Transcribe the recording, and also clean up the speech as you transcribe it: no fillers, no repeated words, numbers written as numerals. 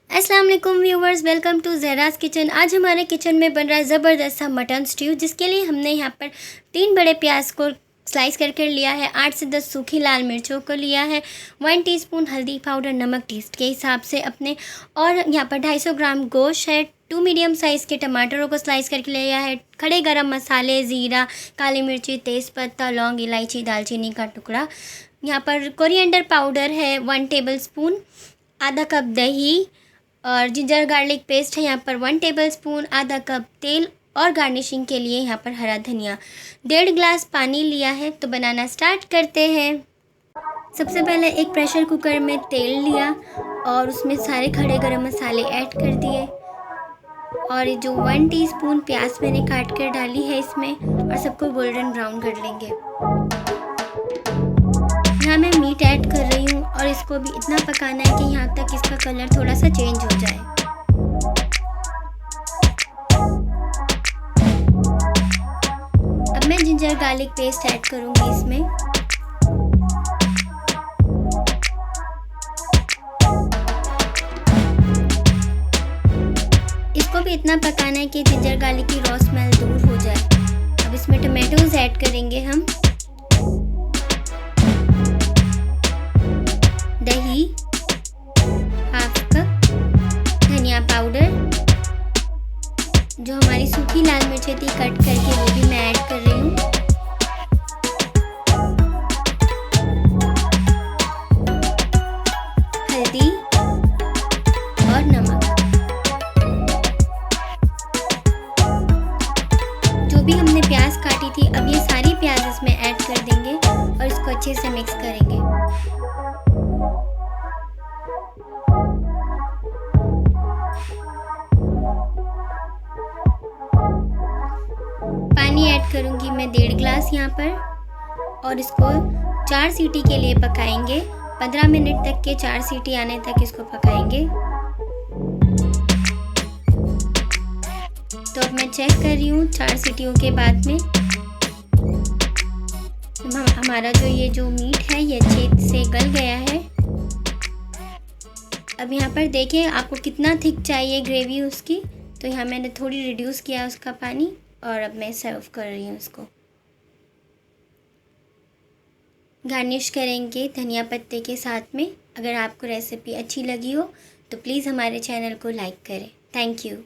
अस्सलाम वालेकुम viewers, welcome to ज़हरा's kitchen. आज हमारे किचन में बन रहा है ज़बरदस्त सा मटन स्ट्यू, जिसके लिए हमने यहाँ पर 3 बड़े प्याज को स्लाइस करके लिया है, 8 से 10 सूखी लाल मिर्चों को लिया है, 1 टीस्पून हल्दी पाउडर, नमक टेस्ट के हिसाब से अपने, और यहाँ पर 250 ग्राम गोश्त है, 2 मीडियम साइज़ के टमाटरों को स्लाइस करके लिया है, खड़े गरम मसाले, ज़ीरा, काली मिर्ची, तेज़पत्ता, लौंग, इलायची, दालचीनी का टुकड़ा। यहाँ पर कोरिएंडर पाउडर है 1 टेबल स्पून, आधा कप दही और जिंजर गार्लिक पेस्ट है यहाँ पर 1 टेबलस्पून, आधा कप तेल, और गार्निशिंग के लिए यहाँ पर हरा धनिया। 1.5 गिलास पानी लिया है। तो बनाना स्टार्ट करते हैं। सबसे पहले एक प्रेशर कुकर में तेल लिया और उसमें सारे खड़े गरम मसाले ऐड कर दिए, और ये जो 1 टीस्पून प्याज मैंने काट कर डाली है इसमें, और सबको गोल्डन ब्राउन कर लेंगे। यहाँ मैं मीट ऐड कर रही हूँ और इसको भी इतना पकाना है कि यहाँ तक इसका कलर थोड़ा सा चेंज हो जाए। अब मैं जिंजर गार्लिक पेस्ट ऐड करूँगी इसमें। इसको भी इतना पकाना है कि जिंजर गार्लिक की रॉ स्मेल दूर हो जाए। अब इसमें टमाटोज ऐड करेंगे हम, दही, हाफ कप धनिया पाउडर, जो हमारी सूखी लाल मिर्चें थी कट करके वो भी मैं ऐड कर रही हूँ, हल्दी और नमक। जो भी हमने प्याज काटी थी, अब ये सारी प्याज इसमें ऐड कर देंगे और इसको अच्छे से मिक्स करेंगे। पानी ऐड करूंगी मैं 1.5 गिलास यहाँ पर, और इसको 4 सीटी के लिए पकाएंगे। 15 मिनट तक के 4 सीटी आने तक इसको पकाएंगे। तो अब मैं चेक कर रही हूँ 4 सीटियों के बाद में हमारा जो मीट है ये अच्छे से गल गया है। अब यहाँ पर देखें आपको कितना थिक चाहिए ग्रेवी उसकी, तो यहाँ मैंने थोड़ी रिड्यूस किया उसका पानी, और अब मैं सर्व कर रही हूँ इसको। गार्निश करेंगे धनिया पत्ते के साथ में। अगर आपको रेसिपी अच्छी लगी हो तो प्लीज़ हमारे चैनल को लाइक करें। Thank you.